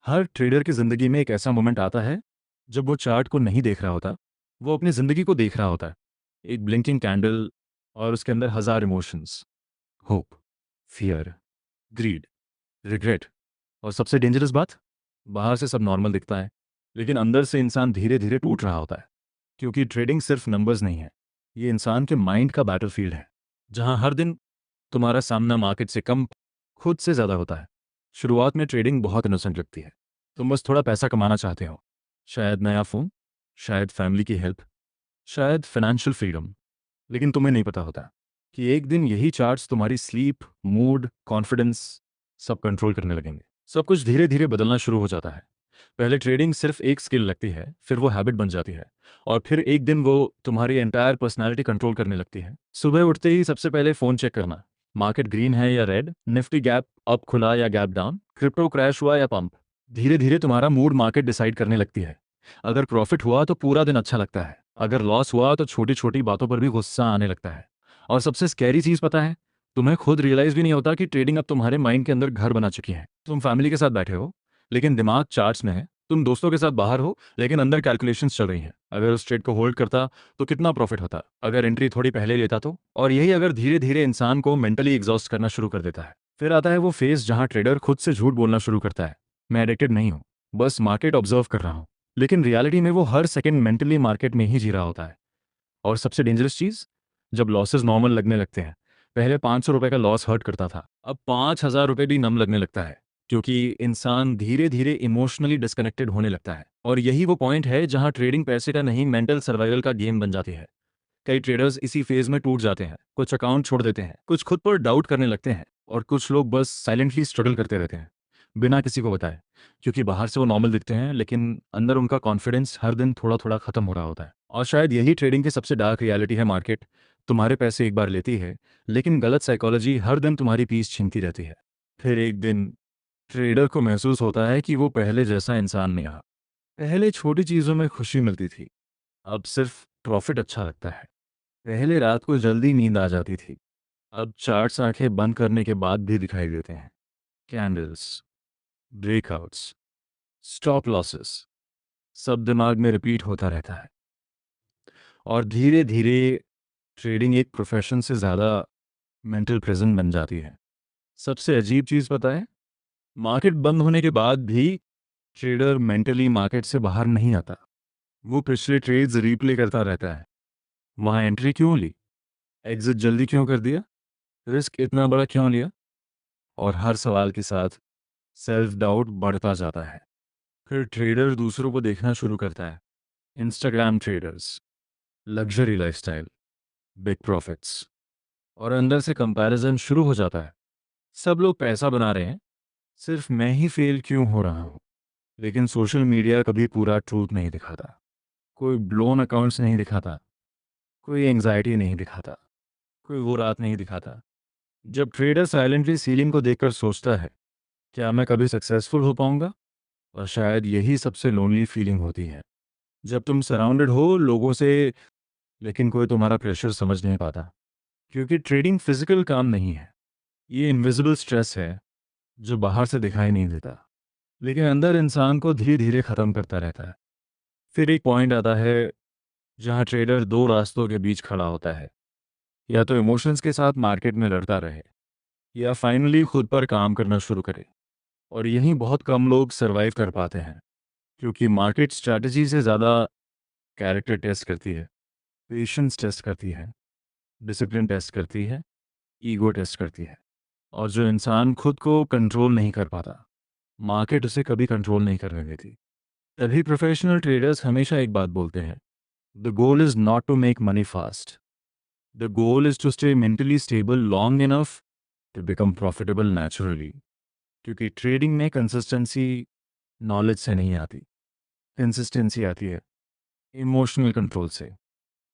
हर trader की ज़िंदगी में एक ऐसा मोमेंट आता है जब वो चार्ट को नहीं देख रहा होता, वो अपनी ज़िंदगी को देख रहा होता है। एक ब्लिंकिंग कैंडल और उसके अंदर हज़ार emotions, hope, fear, greed, regret और सबसे डेंजरस बात, बाहर से सब नॉर्मल दिखता है, लेकिन अंदर से इंसान धीरे धीरे टूट रहा होता है। क्योंकि ट्रेडिंग सिर्फ नंबर्स नहीं है, ये इंसान के माइंड का बैटलफील्ड है, जहाँ हर दिन तुम्हारा सामना मार्केट से कम, खुद से ज़्यादा होता है। शुरुआत में ट्रेडिंग बहुत इनोसेंट लगती है। तुम बस थोड़ा पैसा कमाना चाहते हो, शायद नया फ़ोन, शायद फैमिली की हेल्प, शायद फाइनेंशियल फ्रीडम। लेकिन तुम्हें नहीं पता होता कि एक दिन यही चार्ट्स तुम्हारी स्लीप, मूड, कॉन्फिडेंस सब कंट्रोल करने लगेंगे। सब कुछ धीरे धीरे बदलना शुरू हो जाता है। पहले ट्रेडिंग सिर्फ एक स्किल लगती है, फिर वो हैबिट बन जाती है, और फिर एक दिन वो तुम्हारी एंटायर पर्सनालिटी कंट्रोल करने लगती है। सुबह उठते ही सबसे पहले फ़ोन चेक करना, मार्केट ग्रीन है या रेड, निफ्टी गैप अप खुला या गैप डाउन, क्रिप्टो क्रैश हुआ या पंप। धीरे धीरे तुम्हारा मूड मार्केट डिसाइड करने लगती है। अगर प्रॉफिट हुआ तो पूरा दिन अच्छा लगता है, अगर लॉस हुआ तो छोटी छोटी बातों पर भी गुस्सा आने लगता है। और सबसे स्कैरी चीज़ पता है, तुम्हें खुद रियलाइज़ भी नहीं होता कि ट्रेडिंग अब तुम्हारे माइंड के अंदर घर बना चुकी है। तुम फैमिली के साथ बैठे हो, लेकिन दिमाग चार्ट्स में है। तुम दोस्तों के साथ बाहर हो, लेकिन अंदर कैलकुलेशंस चल रही हैं। अगर उस ट्रेड को होल्ड करता तो कितना प्रॉफिट होता, अगर एंट्री थोड़ी पहले लेता तो। और यही अगर धीरे धीरे इंसान को मेंटली एग्जॉस्ट करना शुरू कर देता है। फिर आता है वो फेज जहां ट्रेडर खुद से झूठ बोलना शुरू करता है, मैं एडिक्टेड नहीं हूं, बस मार्केट ऑब्जर्व कर रहा हूं। लेकिन रियलिटी में वो हर सेकंड मेंटली मार्केट में ही जी रहा होता है। और सबसे डेंजरस चीज़, जब लॉसेस नॉर्मल लगने लगते हैं, पहले 500 रुपए का लॉस हर्ट करता था, अब 5000 रुपए भी नम लगने लगता है। क्योंकि इंसान धीरे धीरे इमोशनली डिस्कनेक्टेड होने लगता है। और यही वो पॉइंट है जहां ट्रेडिंग पैसे का नहीं, मेंटल सर्वाइवल का गेम बन जाती है। कई ट्रेडर्स इसी फेज में टूट जाते हैं, कुछ अकाउंट छोड़ देते हैं, कुछ खुद पर डाउट करने लगते हैं, और कुछ लोग बस साइलेंटली स्ट्रगल करते रहते हैं, बिना किसी को बताए। क्योंकि बाहर से वो नॉर्मल दिखते हैं, लेकिन अंदर उनका कॉन्फिडेंस हर दिन थोड़ा थोड़ा खत्म हो रहा होता है। और शायद यही ट्रेडिंग की सबसे डार्क रियलिटी है। मार्केट तुम्हारे पैसे एक बार लेती है, लेकिन गलत साइकोलॉजी हर दिन तुम्हारी पीस छीनती रहती है। फिर एक दिन ट्रेडर को महसूस होता है कि वो पहले जैसा इंसान नहीं रहा। पहले छोटी चीज़ों में खुशी मिलती थी, अब सिर्फ प्रॉफिट अच्छा लगता है। पहले रात को जल्दी नींद आ जाती थी, अब चार्ट्स आंखें बंद करने के बाद भी दिखाई देते हैं। कैंडल्स, ब्रेकआउट्स, स्टॉप लॉसेस, सब दिमाग में रिपीट होता रहता है। और धीरे धीरे ट्रेडिंग एक प्रोफेशन से ज़्यादा मेंटल प्रिजन बन जाती है। सबसे अजीब चीज़ पता है, मार्केट बंद होने के बाद भी ट्रेडर मेंटली मार्केट से बाहर नहीं आता। वो पिछले ट्रेड्स रिप्ले करता रहता है। वहाँ एंट्री क्यों ली, एग्जिट जल्दी क्यों कर दिया, रिस्क इतना बड़ा क्यों लिया। और हर सवाल के साथ सेल्फ डाउट बढ़ता जाता है। फिर ट्रेडर दूसरों को देखना शुरू करता है, Instagram traders, luxury lifestyle, big profits, और अंदर से कंपैरिजन शुरू हो जाता है। सब लोग पैसा बना रहे हैं, सिर्फ मैं ही फेल क्यों हो रहा हूँ। लेकिन सोशल मीडिया कभी पूरा ट्रूथ नहीं दिखाता। कोई ब्लोन अकाउंट्स नहीं दिखाता, कोई एंग्जाइटी नहीं दिखाता, कोई वो रात नहीं दिखाता जब ट्रेडर साइलेंटली सीलिंग को देखकर सोचता है, क्या मैं कभी सक्सेसफुल हो पाऊंगा। और शायद यही सबसे लोनली फीलिंग होती है, जब तुम सराउंडेड हो लोगों से, लेकिन कोई तुम्हारा प्रेशर समझ नहीं पाता। क्योंकि ट्रेडिंग फिजिकल काम नहीं है, ये इनविजिबल स्ट्रेस है जो बाहर से दिखाई नहीं देता, लेकिन अंदर इंसान को धीरे धीरे ख़त्म करता रहता है। फिर एक पॉइंट आता है जहाँ ट्रेडर दो रास्तों के बीच खड़ा होता है, या तो इमोशंस के साथ मार्केट में लड़ता रहे, या फाइनली खुद पर काम करना शुरू करे। और यहीं बहुत कम लोग सरवाइव कर पाते हैं, क्योंकि मार्केट स्ट्रैटेजी से ज़्यादा कैरेक्टर टेस्ट करती है, पेशेंस टेस्ट करती है, डिसिप्लिन टेस्ट करती है, ईगो टेस्ट करती है। और जो इंसान खुद को कंट्रोल नहीं कर पाता, मार्केट उसे कभी कंट्रोल नहीं करने देती। तभी प्रोफेशनल ट्रेडर्स हमेशा एक बात बोलते हैं, the goal is not to make money fast, the goal is to stay mentally stable long enough to become profitable naturally. क्योंकि ट्रेडिंग में कंसिस्टेंसी नॉलेज से नहीं आती, कंसिस्टेंसी आती है इमोशनल कंट्रोल से।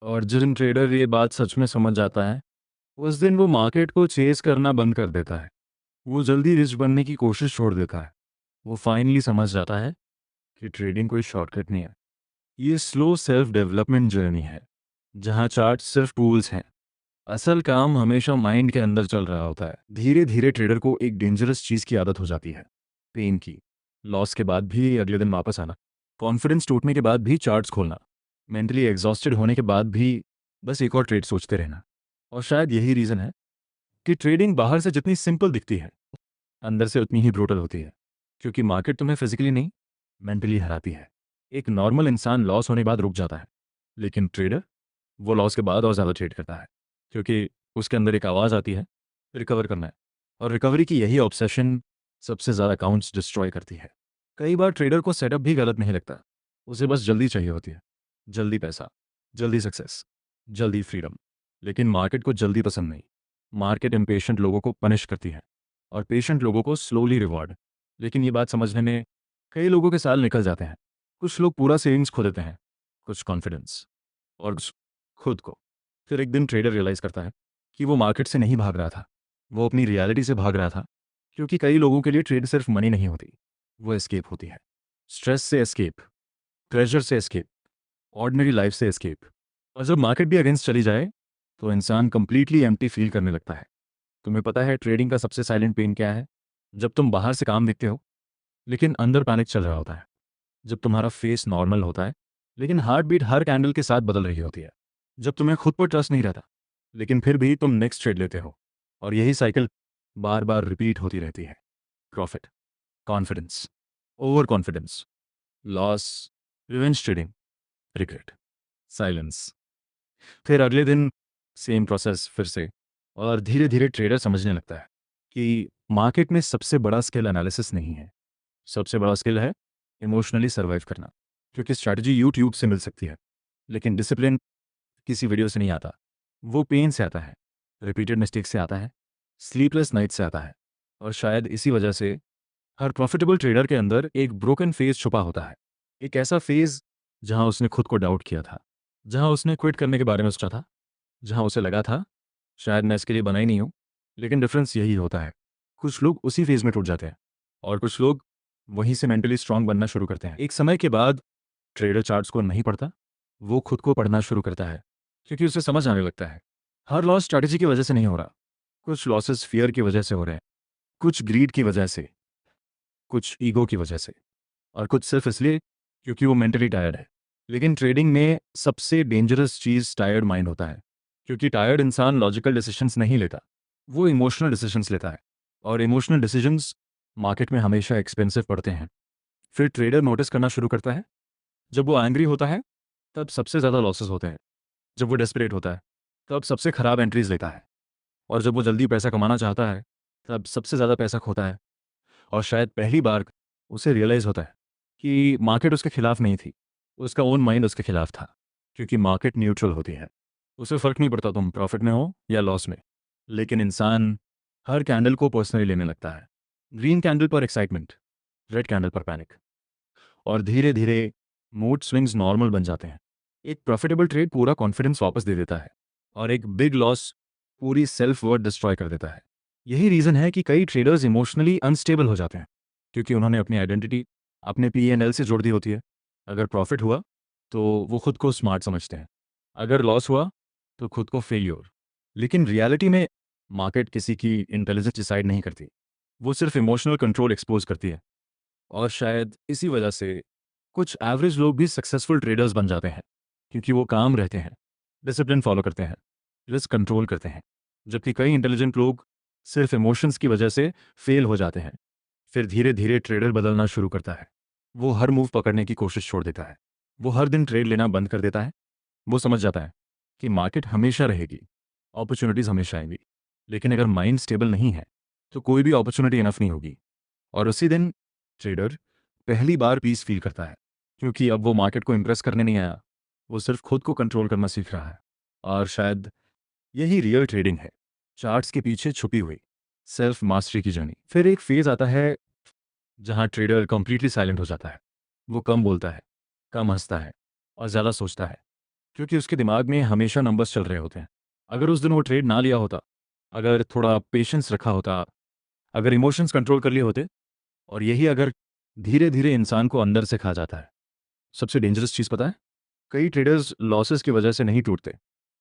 और जिस दिन ट्रेडर ये बात सच में समझ जाता है, उस दिन वो मार्केट को चेस करना बंद कर देता है। वो जल्दी रिच बनने की कोशिश छोड़ देता है। वो फाइनली समझ जाता है कि ट्रेडिंग कोई शॉर्टकट नहीं है, ये स्लो सेल्फ डेवलपमेंट जर्नी है, जहाँ चार्ट सिर्फ टूल्स हैं, असल काम हमेशा माइंड के अंदर चल रहा होता है। धीरे धीरे ट्रेडर को एक डेंजरस चीज़ की आदत हो जाती है, पेन की। लॉस के बाद भी अगले दिन वापस आना, कॉन्फिडेंस टूटने के बाद भी चार्ट्स खोलना, मेंटली एग्जॉस्टेड होने के बाद भी बस एक और ट्रेड सोचते रहना। और शायद यही रीज़न है कि ट्रेडिंग बाहर से जितनी सिंपल दिखती है, अंदर से उतनी ही ब्रूटल होती है। क्योंकि मार्केट तुम्हें फिजिकली नहीं, मेंटली हराती है। एक नॉर्मल इंसान लॉस होने के बाद रुक जाता है, लेकिन ट्रेडर वो लॉस के बाद और ज़्यादा ट्रेड करता है, क्योंकि उसके अंदर एक आवाज़ आती है, रिकवर करना है। और रिकवरी की यही ऑब्सेशन सबसे ज़्यादा अकाउंट्स डिस्ट्रॉय करती है। कई बार ट्रेडर को सेटअप भी गलत नहीं लगता, उसे बस जल्दी चाहिए होती है, जल्दी पैसा, जल्दी सक्सेस, जल्दी फ्रीडम। लेकिन मार्केट को जल्दी पसंद नहीं। मार्केट इम्पेशेंट लोगों को पनिश करती है और पेशेंट लोगों को स्लोली रिवॉर्ड। लेकिन ये बात समझने में कई लोगों के साल निकल जाते हैं। कुछ लोग पूरा सेविंग्स खो देते हैं, कुछ कॉन्फिडेंस, और कुछ खुद को। फिर एक दिन ट्रेडर रियलाइज़ करता है कि वो मार्केट से नहीं भाग रहा था, वो अपनी रियलिटी से भाग रहा था। क्योंकि कई लोगों के लिए ट्रेड सिर्फ मनी नहीं होती, वो एस्केप होती है। स्ट्रेस से एस्केप, प्रेशर से एस्केप, ऑर्डिनरी लाइफ से एस्केप। और जब मार्केट भी अगेंस्ट चली जाए तो इंसान कंप्लीटली एम्प्टी फील करने लगता है। तुम्हें पता है ट्रेडिंग का सबसे साइलेंट पेन क्या है? जब तुम बाहर से काम देखते हो लेकिन अंदर पैनिक चल रहा होता है। जब तुम्हारा फेस नॉर्मल होता है लेकिन हार्ट बीट हर कैंडल के साथ बदल रही होती है। जब तुम्हें खुद पर ट्रस्ट नहीं रहता लेकिन फिर भी तुम नेक्स्ट ट्रेड लेते हो। और यही साइकिल बार बार रिपीट होती रहती है। Profit, confidence, over confidence, loss, revenge trading, regret, silence. फिर अगले दिन सेम प्रोसेस फिर से। और धीरे धीरे ट्रेडर समझने लगता है कि मार्केट में सबसे बड़ा स्किल एनालिसिस नहीं है, सबसे बड़ा स्किल है इमोशनली सर्वाइव करना। क्योंकि स्ट्रैटेजी यूट्यूब से मिल सकती है लेकिन डिसिप्लिन किसी वीडियो से नहीं आता। वो पेन से आता है, रिपीटेड मिस्टेक से आता है, स्लीपलेस नाइट से आता है। और शायद इसी वजह से हर प्रॉफिटेबल ट्रेडर के अंदर एक ब्रोकन फेज छुपा होता है। एक ऐसा फेज जहां उसने खुद को डाउट किया था, जहां उसने क्विट करने के बारे में सोचा था, जहां उसे लगा था शायद मैं इसके लिए बना ही नहीं हूं। लेकिन डिफरेंस यही होता है, कुछ लोग उसी फेज में टूट जाते हैं और कुछ लोग वहीं से मेंटली स्ट्रांग बनना शुरू करते हैं। एक समय के बाद ट्रेडर चार्ट्स को नहीं पढ़ता, वो खुद को पढ़ना शुरू करता है। क्योंकि उसे समझ आने लगता है हर लॉस स्ट्रैटेजी की वजह से नहीं हो रहा, कुछ लॉसेस फियर की वजह से हो रहे हैं, कुछ ग्रीड की वजह से, कुछ ईगो की वजह से, और कुछ सिर्फ इसलिए क्योंकि वो मेंटली टायर्ड है। लेकिन ट्रेडिंग में सबसे डेंजरस चीज़ टायर्ड माइंड होता है। क्योंकि टायर्ड इंसान लॉजिकल डिसीजंस नहीं लेता, वो इमोशनल डिसीजंस लेता है। और इमोशनल डिसीजंस मार्केट में हमेशा एक्सपेंसिव पड़ते हैं। फिर ट्रेडर नोटिस करना शुरू करता है, जब वो एंग्री होता है तब सबसे ज़्यादा लॉसेस होते हैं। जब वो डेस्परेट होता है तब सबसे खराब एंट्रीज लेता है। और जब वो जल्दी पैसा कमाना चाहता है तब सबसे ज़्यादा पैसा खोता है। और शायद पहली बार उसे रियलाइज़ होता है कि मार्केट उसके खिलाफ नहीं थी, उसका ओन माइंड उसके खिलाफ था। क्योंकि मार्केट न्यूट्रल होती है, उसे फ़र्क नहीं पड़ता तुम प्रॉफिट में हो या लॉस में। लेकिन इंसान हर कैंडल को पर्सनली लेने लगता है। ग्रीन कैंडल पर एक्साइटमेंट, रेड कैंडल पर पैनिक, और धीरे धीरे मूड स्विंग्स नॉर्मल बन जाते हैं। एक प्रॉफिटेबल ट्रेड पूरा कॉन्फिडेंस वापस दे देता है और एक बिग लॉस पूरी सेल्फ वर्थ डिस्ट्रॉय कर देता है। यही रीज़न है कि कई ट्रेडर्स इमोशनली अनस्टेबल हो जाते हैं, क्योंकि उन्होंने अपनी आइडेंटिटी अपने पीएनएल से जोड़ दी होती है। अगर प्रॉफिट हुआ तो वो खुद को स्मार्ट समझते हैं, अगर लॉस हुआ तो खुद को फेल्योर। लेकिन रियलिटी में मार्केट किसी की इंटेलिजेंस डिसाइड नहीं करती, वो सिर्फ इमोशनल कंट्रोल एक्सपोज करती है। और शायद इसी वजह से कुछ एवरेज लोग भी सक्सेसफुल ट्रेडर्स बन जाते हैं, क्योंकि वो काम रहते हैं, डिसिप्लिन फॉलो करते हैं, रिस्क कंट्रोल करते हैं। जबकि कई इंटेलिजेंट लोग सिर्फ इमोशंस की वजह से फेल हो जाते हैं। फिर धीरे धीरे ट्रेडर बदलना शुरू करता है। वो हर मूव पकड़ने की कोशिश छोड़ देता है, वो हर दिन ट्रेड लेना बंद कर देता है। वो समझ जाता है कि मार्केट हमेशा रहेगी, अपॉर्चुनिटीज़ हमेशा आएंगी, लेकिन अगर माइंड स्टेबल नहीं है तो कोई भी अपॉर्चुनिटी इनफ नहीं होगी। और उसी दिन ट्रेडर पहली बार पीस फील करता है, क्योंकि अब वो मार्केट को इम्प्रेस करने नहीं आया, वो सिर्फ खुद को कंट्रोल करना सीख रहा है। और शायद यही रियल ट्रेडिंग है, चार्ट्स के पीछे छुपी हुई सेल्फ मास्टरी की जर्नी। फिर एक फेज आता है जहां ट्रेडर कंप्लीटली साइलेंट हो जाता है। वो कम बोलता है, कम हंसता है और ज़्यादा सोचता है, क्योंकि उसके दिमाग में हमेशा नंबर्स चल रहे होते हैं। अगर उस दिन वो ट्रेड ना लिया होता, अगर थोड़ा पेशेंस रखा होता, अगर इमोशंस कंट्रोल कर लिए होते, और यही अगर धीरे धीरे इंसान को अंदर से खा जाता है। सबसे डेंजरस चीज़ पता है, कई ट्रेडर्स लॉसेस की वजह से नहीं टूटते,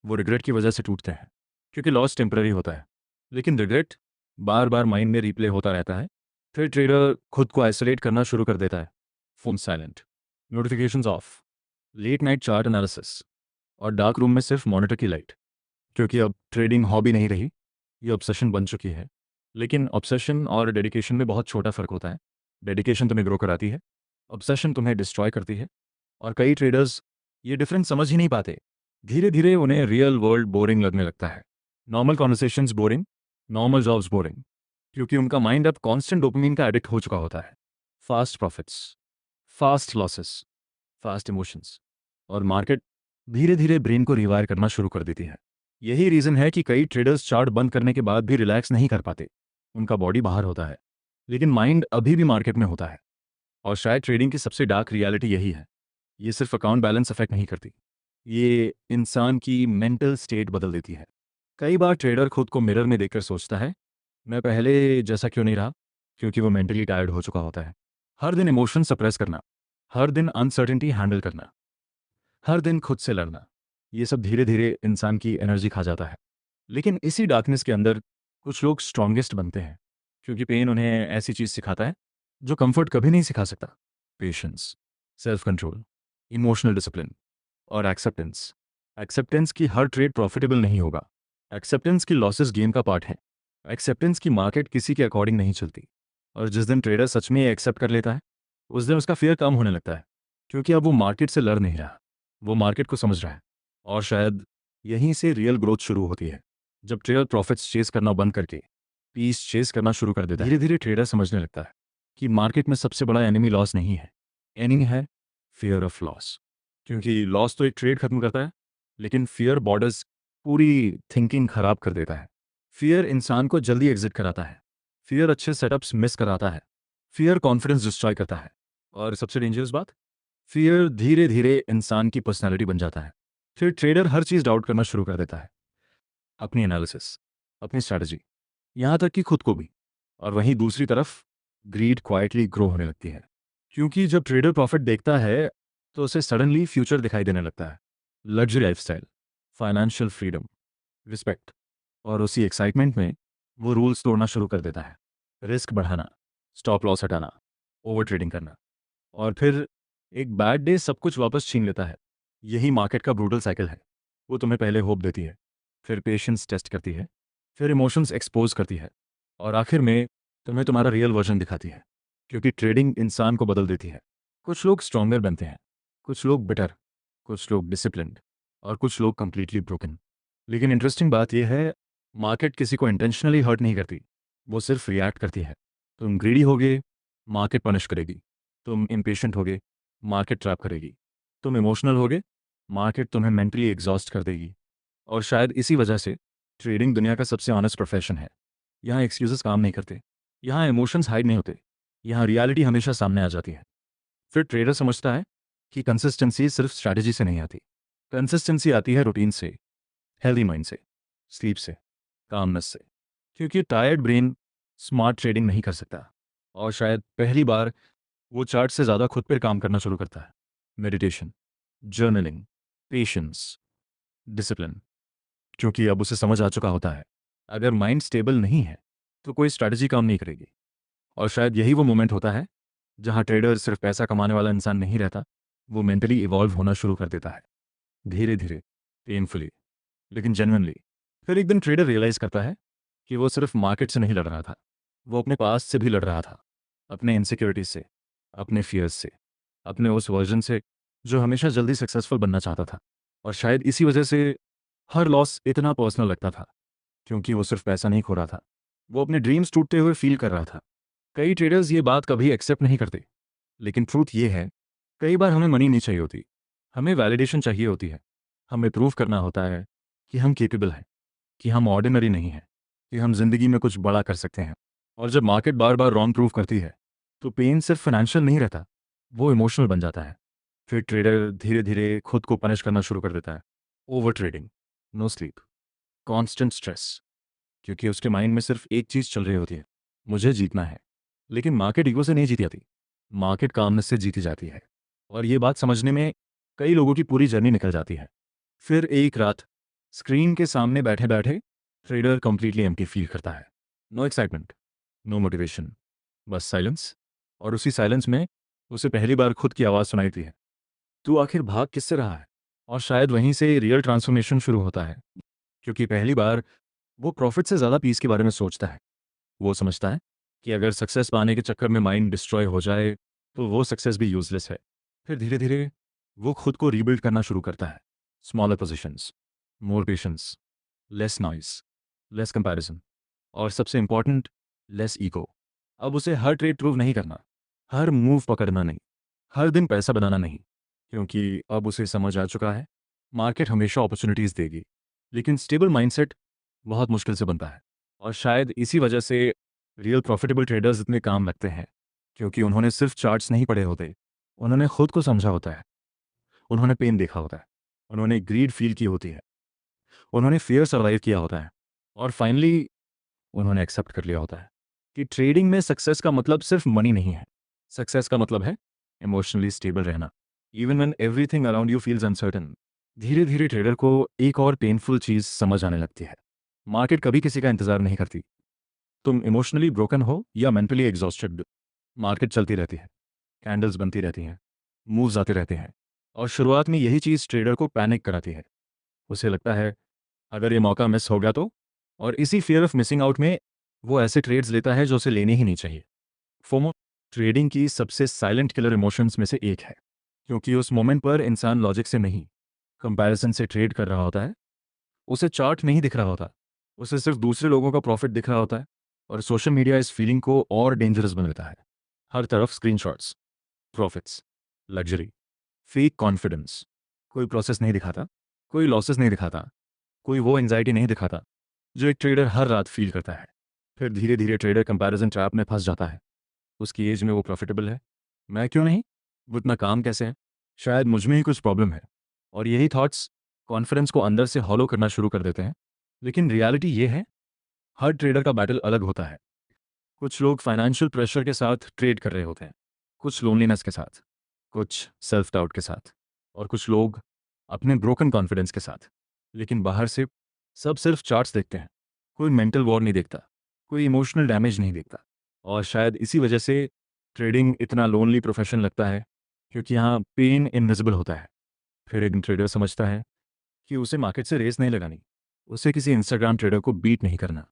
वो रिग्रेट की वजह से टूटते हैं। क्योंकि लॉस टेम्पररी होता है, लेकिन रिग्रेट बार बार माइंड में रिप्ले होता रहता है। फिर ट्रेडर खुद को आइसोलेट करना शुरू कर देता है। Phone silent, notifications off, late night chart analysis और डार्क रूम में सिर्फ मॉनिटर की लाइट। क्योंकि अब ट्रेडिंग हॉबी नहीं रही, ये ऑब्सेशन बन चुकी है। लेकिन ऑब्सेशन और डेडिकेशन में बहुत छोटा फ़र्क होता है। डेडिकेशन तुम्हें ग्रो कराती है, ऑब्सेशन तुम्हें डिस्ट्रॉय करती है। और कई ट्रेडर्स ये डिफरेंस समझ ही नहीं पाते। धीरे धीरे उन्हें रियल वर्ल्ड बोरिंग लगने लगता है। Normal conversations boring, normal jobs boring, क्योंकि उनका माइंड अब कांस्टेंट डोपामिन का एडिक्ट हो चुका होता है। Fast profits, fast losses, fast emotions, और मार्केट धीरे धीरे ब्रेन को रिवायर करना शुरू कर देती है। यही रीज़न है कि कई ट्रेडर्स चार्ट बंद करने के बाद भी रिलैक्स नहीं कर पाते। उनका बॉडी बाहर होता है, लेकिन माइंड अभी भी मार्केट में होता है। और शायद ट्रेडिंग की सबसे डार्क रियलिटी यही है। ये सिर्फ अकाउंट बैलेंस अफेक्ट नहीं करती, ये इंसान की मेंटल स्टेट बदल देती है। कई बार ट्रेडर खुद को मिरर में देखकर सोचता है, मैं पहले जैसा क्यों नहीं रहा? क्योंकि वो मेंटली टायर्ड हो चुका होता है। हर दिन इमोशन सप्रेस करना, हर दिन अनसर्टेनिटी हैंडल करना, हर दिन खुद से लड़ना, ये सब धीरे धीरे इंसान की एनर्जी खा जाता है। लेकिन इसी डार्कनेस के अंदर कुछ लोग स्ट्रॉन्गेस्ट बनते हैं, क्योंकि पेन उन्हें ऐसी चीज़ सिखाता है जो कंफर्ट कभी नहीं सिखा सकता। Patience, self control, emotional discipline और एक्सेप्टेंस। एक्सेप्टेंस की हर ट्रेड प्रॉफिटेबल नहीं होगा। एक्सेप्टेंस की लॉसेस गेम का पार्ट है। एक्सेप्टेंस की मार्केट किसी के अकॉर्डिंग नहीं चलती। और जिस दिन ट्रेडर सच में एक्सेप्ट कर लेता है, उस दिन उसका फियर कम होने लगता है, क्योंकि अब वो मार्केट से लड़ नहीं रहा, वो मार्केट को समझ रहा है। और शायद यहीं से रियल ग्रोथ शुरू होती है, जब ट्रेडर प्रॉफिट्स चेस करना बंद करके पीस चेस करना शुरू कर देता है। धीरे धीरे ट्रेडर समझने लगता है कि मार्केट में सबसे बड़ा एनिमी लॉस नहीं है, एनिमी है फियर ऑफ लॉस। क्योंकि लॉस तो एक ट्रेड खत्म करता है, लेकिन फियर बॉर्डर्स पूरी थिंकिंग खराब कर देता है। फियर इंसान को जल्दी एग्जिट कराता है, फियर अच्छे सेटअप्स मिस कराता है, फियर कॉन्फिडेंस डिस्ट्रॉय करता है। और सबसे डेंजरस बात, फियर धीरे धीरे इंसान की पर्सनैलिटी बन जाता है। फिर ट्रेडर हर चीज़ डाउट करना शुरू कर देता है, अपनी एनालिसिस, अपनी स्ट्रैटेजी, यहाँ तक कि खुद को भी। और वहीं दूसरी तरफ ग्रीड क्वाइटली ग्रो होने लगती है, क्योंकि जब ट्रेडर प्रॉफिट देखता है तो उसे सडनली फ्यूचर दिखाई देने लगता है। Luxury lifestyle, financial freedom, respect. और उसी एक्साइटमेंट में वो रूल्स तोड़ना शुरू कर देता है। रिस्क बढ़ाना, स्टॉप लॉस हटाना, ओवर ट्रेडिंग करना। और फिर एक बैड डे सब कुछ वापस छीन लेता है। यही मार्केट का ब्रूटल साइकिल है। वो तुम्हें पहले होप देती है, फिर पेशेंस टेस्ट करती है, फिर इमोशंस एक्सपोज करती है, और आखिर में तुम्हें तुम्हारा रियल वर्जन दिखाती है। क्योंकि ट्रेडिंग इंसान को बदल देती है। कुछ लोग स्ट्रॉन्गर बनते हैं, कुछ लोग बिटर, कुछ लोग डिसिप्लिन्ड, और कुछ लोग कंप्लीटली ब्रोकन। लेकिन इंटरेस्टिंग बात यह है, मार्केट किसी को इंटेंशनली हर्ट नहीं करती, वो सिर्फ रिएक्ट करती है। तुम ग्रीडी होगे, मार्केट पनिश करेगी। तुम इम्पेशेंट होगे, मार्केट ट्रैप करेगी। तुम इमोशनल होगे, मार्केट तुम्हें मेंटली एग्जॉस्ट कर देगी। और शायद इसी वजह से ट्रेडिंग दुनिया का सबसे ऑनेस्ट प्रोफेशन है। यहाँ एक्सक्यूजेस काम नहीं करते, यहाँ इमोशंस हाइड नहीं होते, यहाँ रियलिटी हमेशा सामने आ जाती है। फिर ट्रेडर समझता है कि कंसिस्टेंसी सिर्फ स्ट्रैटेजी से नहीं आती, कंसिस्टेंसी आती है रूटीन से, हेल्दी माइंड से, स्लीप से, कामनेस से। क्योंकि टायर्ड ब्रेन स्मार्ट ट्रेडिंग नहीं कर सकता। और शायद पहली बार वो चार्ट से ज़्यादा खुद पर काम करना शुरू करता है। Meditation, journaling, patience, discipline. क्योंकि अब उसे समझ आ चुका होता है, अगर माइंड स्टेबल नहीं है तो कोई स्ट्रैटेजी काम नहीं करेगी। और शायद यही वो मोमेंट होता है जहाँ ट्रेडर सिर्फ पैसा कमाने वाला इंसान नहीं रहता, वो मेंटली इवॉल्व होना शुरू कर देता है, धीरे धीरे, पेनफुली, लेकिन जेन्युइनली। फिर एक दिन ट्रेडर रियलाइज़ करता है कि वो सिर्फ मार्केट से नहीं लड़ रहा था, वो अपने पास्ट से भी लड़ रहा था, अपने इनसिक्योरिटीज से, अपने फियर्स से, अपने उस वर्जन से जो हमेशा जल्दी सक्सेसफुल बनना चाहता था। और शायद इसी वजह से हर लॉस इतना पर्सनल लगता था, क्योंकि वो सिर्फ पैसा नहीं खो रहा था, वो अपने ड्रीम्स टूटते हुए फील कर रहा था। कई ट्रेडर्स ये बात कभी एक्सेप्ट नहीं करते, लेकिन ट्रूथ ये है, कई बार हमें मनी नहीं चाहिए होती, हमें वैलिडेशन चाहिए होती है। हमें प्रूव करना होता है कि हम केपेबल हैं, कि हम ऑर्डिनरी नहीं हैं, कि हम जिंदगी में कुछ बड़ा कर सकते हैं। और जब मार्केट बार बार रॉन्ग प्रूव करती है, तो पेन सिर्फ फाइनेंशियल नहीं रहता, वो इमोशनल बन जाता है। फिर ट्रेडर धीरे धीरे खुद को पनिश करना शुरू कर देता है। Over trading, no sleep, constant stress, क्योंकि उसके माइंड में सिर्फ एक चीज़ चल रही होती है, मुझे जीतना है। लेकिन मार्केट ईगो से नहीं जीती जाती, मार्केट कामनेस से जीती जाती है। और ये बात समझने में कई लोगों की पूरी जर्नी निकल जाती है। फिर एक रात स्क्रीन के सामने बैठे बैठे ट्रेडर कंप्लीटली एम्प्टी फील करता है। नो एक्साइटमेंट, नो मोटिवेशन, बस साइलेंस। और उसी साइलेंस में उसे पहली बार खुद की आवाज़ सुनाई दी है, तू आखिर भाग किससे रहा है। और शायद वहीं से रियल ट्रांसफॉर्मेशन शुरू होता है, क्योंकि पहली बार वो प्रॉफिट से ज़्यादा पीस के बारे में सोचता है। वो समझता है कि अगर सक्सेस पाने के चक्कर में माइंड डिस्ट्रॉय हो जाए तो वो सक्सेस भी यूजलेस है। फिर धीरे धीरे वो खुद को रीबिल्ड करना शुरू करता है। Smaller positions, more patience, less noise, less comparison, और सबसे इंपॉर्टेंट, लेस ईगो। अब उसे हर ट्रेड प्रूव नहीं करना, हर मूव पकड़ना नहीं, हर दिन पैसा बनाना नहीं, क्योंकि अब उसे समझ आ चुका है मार्केट हमेशा अपॉर्चुनिटीज़ देगी, लेकिन स्टेबल माइंडसेट बहुत मुश्किल से बनता है। और शायद इसी वजह से रियल प्रॉफिटेबल ट्रेडर्स इतने काम लगते हैं, क्योंकि उन्होंने सिर्फ चार्ट्स नहीं पढ़े होते, उन्होंने खुद को समझा होता है, उन्होंने पेन देखा होता है, उन्होंने ग्रीड फील की होती है, उन्होंने फियर सर्वाइव किया होता है, और फाइनली उन्होंने एक्सेप्ट कर लिया होता है कि ट्रेडिंग में सक्सेस का मतलब सिर्फ मनी नहीं है। सक्सेस का मतलब है इमोशनली स्टेबल रहना, even when everything around you feels uncertain. धीरे धीरे ट्रेडर को एक और पेनफुल चीज़ समझ आने लगती है, मार्केट कभी किसी का इंतजार नहीं करती। तुम इमोशनली ब्रोकन हो या मेंटली एग्जॉस्टेड, मार्केट चलती रहती है, कैंडल्स बनती रहती हैं, मूव्स आते रहते हैं, और शुरुआत में यही चीज़ ट्रेडर को पैनिक कराती है। उसे लगता है अगर ये मौका मिस हो गया तो, और इसी फियर ऑफ मिसिंग आउट में वो ऐसे ट्रेड्स लेता है जो उसे लेने ही नहीं चाहिए। फोमो ट्रेडिंग की सबसे साइलेंट किलर इमोशंस में से एक है, क्योंकि उस मोमेंट पर इंसान लॉजिक से नहीं, कंपैरिजन से ट्रेड कर रहा होता है। उसे चार्ट नहीं दिख रहा होता, उसे सिर्फ दूसरे लोगों का प्रॉफिट दिख रहा होता है, और सोशल मीडिया इस फीलिंग को और डेंजरस बना देता है। हर तरफ screenshots, profits, luxury, fake confidence. कोई प्रोसेस नहीं दिखाता, कोई लॉसेस नहीं दिखाता, कोई वो एंजाइटी नहीं दिखाता जो एक ट्रेडर हर रात फील करता है। फिर धीरे धीरे ट्रेडर कंपैरिजन ट्रैप में फंस जाता है। उसकी एज में वो प्रॉफिटेबल है, मैं क्यों नहीं, वो इतना काम कैसे है, शायद मुझ में ही कुछ प्रॉब्लम है। और यही थॉट्स कॉन्फिडेंस को अंदर से हॉलो करना शुरू कर देते हैं। लेकिन रियलिटी ये है, हर ट्रेडर का बैटल अलग होता है। कुछ लोग फाइनेंशियल प्रेशर के साथ ट्रेड कर रहे होते हैं, कुछ लोनलीनेस के साथ, कुछ सेल्फ डाउट के साथ, और कुछ लोग अपने ब्रोकन कॉन्फिडेंस के साथ। लेकिन बाहर से सब सिर्फ चार्ट्स देखते हैं, कोई मेंटल वॉर नहीं देखता, कोई इमोशनल डैमेज नहीं देखता। और शायद इसी वजह से ट्रेडिंग इतना लोनली प्रोफेशन लगता है, क्योंकि यहाँ पेन इनविजिबल होता है। फिर एक ट्रेडर समझता है कि उसे मार्केट से रेस नहीं लगानी, उसे किसी इंस्टाग्राम ट्रेडर को बीट नहीं करना,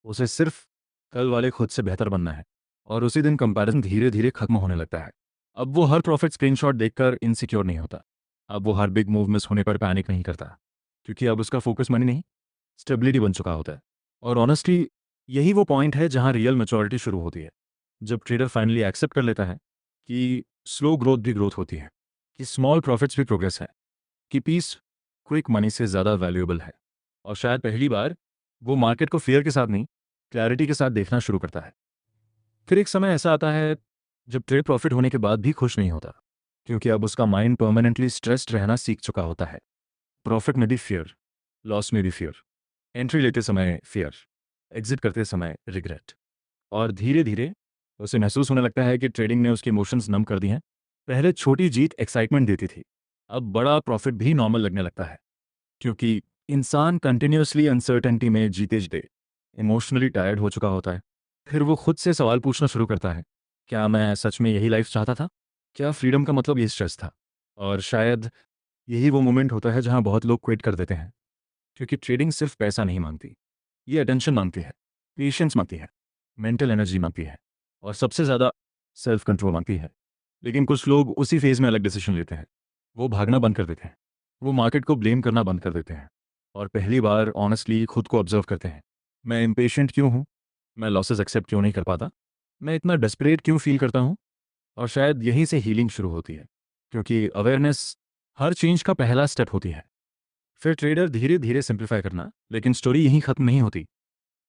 उसे सिर्फ कल वाले खुद से बेहतर बनना है। और उसी दिन कंपैरिजन धीरे धीरे खत्म होने लगता है। अब वो हर प्रॉफिट स्क्रीनशॉट देखकर इनसिक्योर नहीं होता, अब वो हर बिग मूव मिस होने पर पैनिक नहीं करता, क्योंकि अब उसका फोकस मनी नहीं, स्टेबिलिटी बन चुका होता है। और ऑनेस्टली यही वो पॉइंट है जहां रियल मैच्योरिटी शुरू होती है, जब ट्रेडर फाइनली एक्सेप्ट कर लेता है कि स्लो ग्रोथ भी ग्रोथ होती है, कि स्मॉल प्रॉफिट्स भी प्रोग्रेस है, कि पीस क्विक मनी से ज़्यादा वैल्यूएबल है। और शायद पहली बार वो मार्केट को फेयर के साथ नहीं, क्लैरिटी के साथ देखना शुरू करता है। फिर एक समय ऐसा आता है जब ट्रेड प्रॉफिट होने के बाद भी खुश नहीं होता, क्योंकि अब उसका माइंड परमानेंटली स्ट्रेस्ड रहना सीख चुका होता है। प्रॉफिट में भी फियर, लॉस में भी फियर, एंट्री लेते समय फियर, एग्जिट करते समय रिग्रेट। और धीरे धीरे उसे महसूस होने लगता है कि ट्रेडिंग ने उसके इमोशंस नम कर दिए हैं। पहले छोटी जीत एक्साइटमेंट देती थी, अब बड़ा प्रॉफिट भी नॉर्मल लगने लगता है, क्योंकि इंसान कंटिन्यूसली अनसर्टेनिटी में जीते जीते इमोशनली टायर्ड हो चुका होता है। फिर वो खुद से सवाल पूछना शुरू करता है, क्या मैं सच में यही लाइफ चाहता था? क्या फ्रीडम का मतलब यही स्ट्रेस था? और शायद यही वो मोमेंट होता है जहां बहुत लोग क्विट कर देते हैं, क्योंकि ट्रेडिंग सिर्फ पैसा नहीं मांगती, ये अटेंशन मांगती है, पेशेंस मांगती है, मेंटल एनर्जी मांगती है, और सबसे ज़्यादा सेल्फ कंट्रोल मांगती है। लेकिन कुछ लोग उसी फेज में अलग डिसीजन लेते हैं, वो भागना बंद कर देते हैं, वो मार्केट को ब्लेम करना बंद कर देते हैं, और पहली बार ऑनेस्टली खुद को ऑब्जर्व करते हैं, मैं इम्पेशेंट क्यों हूँ, मैं लॉसेस एक्सेप्ट क्यों नहीं कर पाता, मैं इतना डेस्परेट क्यों फील करता हूँ। और शायद यहीं से हीलिंग शुरू होती है, क्योंकि अवेयरनेस हर चेंज का पहला स्टेप होती है। फिर ट्रेडर धीरे धीरे सिंप्लीफाई करना, लेकिन स्टोरी यहीं खत्म नहीं होती,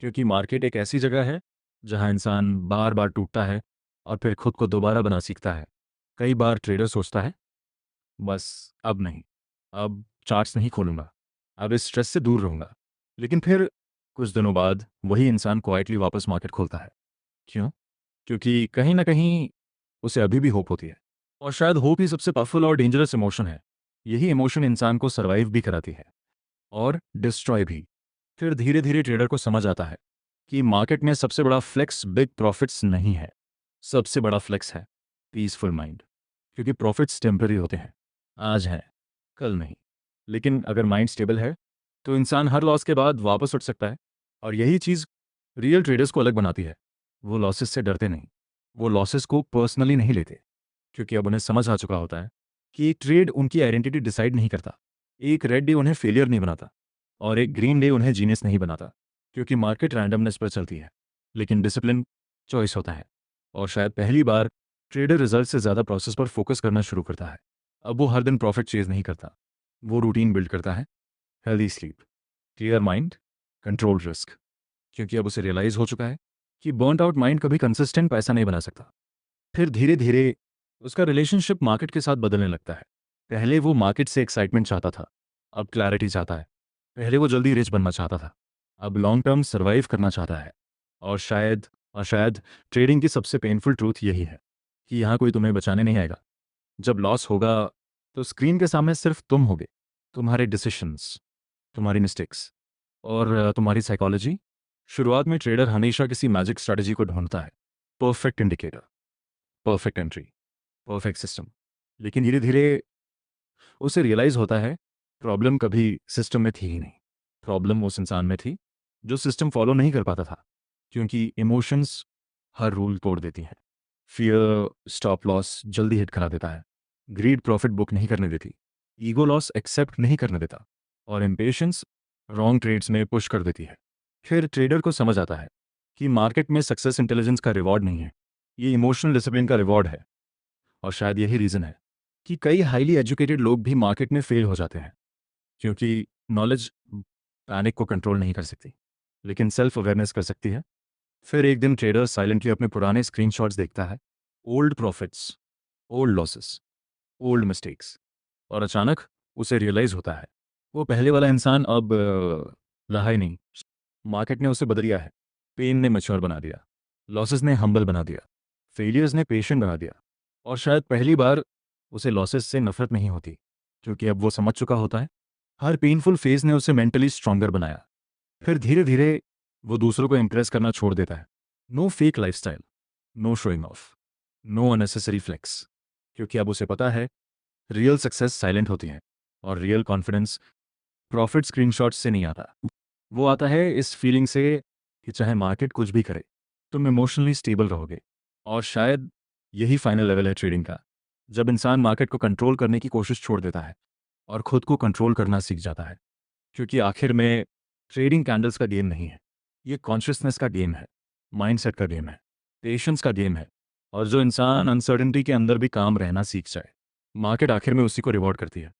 क्योंकि मार्केट एक ऐसी जगह है जहां इंसान बार बार टूटता है और फिर खुद को दोबारा बना सीखता है। कई बार ट्रेडर सोचता है बस अब नहीं, अब चार्ट्स नहीं खोलूंगा, अब इस स्ट्रेस से दूर रहूंगा। लेकिन फिर कुछ दिनों बाद वही इंसान क्वाइटली वापस मार्केट खोलता है। क्यों? क्योंकि कहीं ना कहीं उसे अभी भी होप होती है। और शायद होप ही सबसे पावरफुल और डेंजरस इमोशन है। यही इमोशन इंसान को सर्वाइव भी कराती है और डिस्ट्रॉय भी। फिर धीरे धीरे ट्रेडर को समझ आता है कि मार्केट में सबसे बड़ा फ्लेक्स बिग प्रॉफिट्स नहीं है, सबसे बड़ा फ्लेक्स है पीसफुल माइंड, क्योंकि प्रॉफिट्स टेम्पररी होते हैं, आज है कल नहीं। लेकिन अगर माइंड स्टेबल है तो इंसान हर लॉस के बाद वापस उठ सकता है। और यही चीज़ रियल ट्रेडर्स को अलग बनाती है। वो लॉसेस से डरते नहीं, वो लॉसेस को पर्सनली नहीं लेते, क्योंकि अब उन्हें समझ आ चुका होता है कि एक ट्रेड उनकी आइडेंटिटी डिसाइड नहीं करता। एक रेड डे उन्हें फेलियर नहीं बनाता और एक ग्रीन डे उन्हें जीनियस नहीं बनाता, क्योंकि मार्केट रैंडमनेस पर चलती है लेकिन डिसिप्लिन चॉइस होता है। और शायद पहली बार ट्रेडर रिजल्ट से ज़्यादा प्रोसेस पर फोकस करना शुरू करता है। अब वो हर दिन प्रॉफिट चेज नहीं करता, वो रूटीन बिल्ड करता है। Healthy sleep, clear mind, control risk, क्योंकि अब उसे रियलाइज़ हो चुका है कि बर्नड आउट माइंड कभी कंसिस्टेंट पैसा नहीं बना सकता। फिर धीरे धीरे उसका रिलेशनशिप मार्केट के साथ बदलने लगता है। पहले वो मार्केट से एक्साइटमेंट चाहता था, अब क्लैरिटी चाहता है। पहले वो जल्दी रिच बनना चाहता था, अब लॉन्ग टर्म सर्वाइव करना चाहता है। और शायद ट्रेडिंग की सबसे पेनफुल ट्रूथ यही है कि यहाँ कोई तुम्हें बचाने नहीं आएगा। जब लॉस होगा तो स्क्रीन के सामने सिर्फ तुम होगे, तुम्हारे डिसीशंस, तुम्हारी मिस्टेक्स और तुम्हारी साइकोलॉजी। शुरुआत में ट्रेडर हमेशा किसी मैजिक स्ट्रैटेजी को ढूंढता है, perfect indicator, perfect entry, perfect system. लेकिन धीरे धीरे उसे रियलाइज़ होता है प्रॉब्लम कभी सिस्टम में थी ही नहीं, प्रॉब्लम उस इंसान में थी जो सिस्टम फॉलो नहीं कर पाता था। क्योंकि इमोशंस हर रूल तोड़ देती हैं। फियर स्टॉप लॉस जल्दी हिट करा देता है, ग्रीड प्रॉफिट बुक नहीं करने देती, ईगो लॉस एक्सेप्ट नहीं करने देता, और इम्पेशंस रॉन्ग ट्रेड्स में पुश कर देती है। फिर ट्रेडर को समझ आता है कि मार्केट में सक्सेस इंटेलिजेंस का रिवॉर्ड नहीं है, ये इमोशनल डिसिप्लिन का रिवॉर्ड है। और शायद यही रीज़न है कि कई हाईली एजुकेटेड लोग भी मार्केट में फेल हो जाते हैं, क्योंकि नॉलेज पैनिक को कंट्रोल नहीं कर सकती, लेकिन सेल्फ अवेयरनेस कर सकती है। फिर एक दिन ट्रेडर साइलेंटली अपने पुराने स्क्रीनशॉट्स देखता है, old profits, old losses, old mistakes, और अचानक उसे रियलाइज़ होता है वो पहले वाला इंसान अब रहा ही नहीं। मार्केट ने उसे बदल दिया है, पेन ने मैच्योर बना दिया, लॉसेस ने हम्बल बना दिया, फेलियर्स ने पेशेंट बना दिया। और शायद पहली बार उसे लॉसेस से नफरत नहीं होती, क्योंकि अब वो समझ चुका होता है हर पेनफुल फेज ने उसे मेंटली स्ट्रांगर बनाया। फिर धीरे धीरे वो दूसरों को इम्प्रेस करना छोड़ देता है। No fake lifestyle, no showing off, no unnecessary flex, क्योंकि अब उसे पता है रियल सक्सेस साइलेंट होती है और रियल कॉन्फिडेंस प्रॉफिट स्क्रीनशॉट से नहीं आता। वो आता है इस फीलिंग से कि चाहे मार्केट कुछ भी करे, तुम इमोशनली स्टेबल रहोगे। और शायद यही फाइनल लेवल है ट्रेडिंग का, जब इंसान मार्केट को कंट्रोल करने की कोशिश छोड़ देता है और खुद को कंट्रोल करना सीख जाता है। क्योंकि आखिर में ट्रेडिंग कैंडल्स का गेम नहीं है, ये कॉन्शियसनेस का गेम है, माइंडसेट का गेम है, पेशेंस का गेम है। और जो इंसान अनसर्टेनिटी के अंदर भी काम रहना सीख जाए, मार्केट आखिर में उसी को रिवॉर्ड करती है।